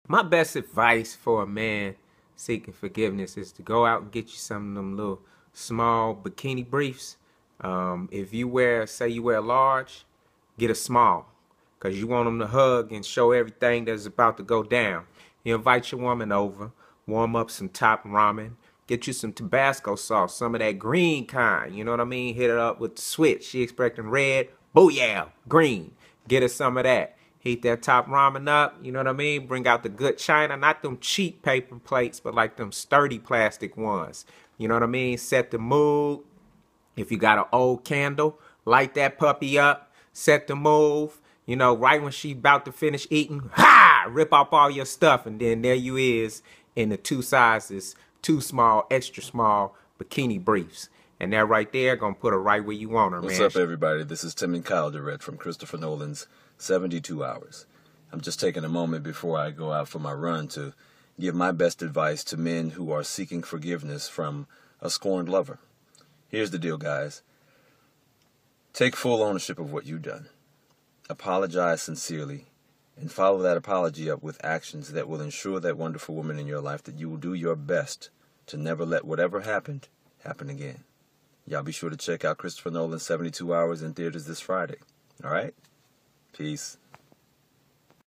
My best advice for a man seeking forgiveness is to go out and get you some of them little small bikini briefs. If you wear, say you wear large, get a small, because you want them to hug and show everything that's about to go down. You invite your woman over, warm up some top ramen, get you some Tabasco sauce, some of that green kind, you know what I mean? Hit it up with the switch. She expecting red, booyah, green. Get her some of that. Heat that top ramen up, you know what I mean? Bring out the good china, not them cheap paper plates, but like them sturdy plastic ones. You know what I mean? Set the mood. If you got an old candle, light that puppy up, set the move. You know, right when she about to finish eating, ha! Rip off all your stuff, and then there you is in the two sizes, too small, extra small bikini briefs. And that right there gonna put her right where you want her, What's man. up, everybody? This is Tim and Kyle Durrett from Christopher Nolan's 72 Hours. I'm just taking a moment before I go out for my run to give my best advice to men who are seeking forgiveness from a scorned lover. Here's the deal, guys. Take full ownership of what you've done. Apologize sincerely, and follow that apology up with actions that will ensure that wonderful woman in your life that you will do your best to never let whatever happened happen again. Y'all be sure to check out Christopher Nolan's 72 Hours in theaters this Friday. All right? Peace.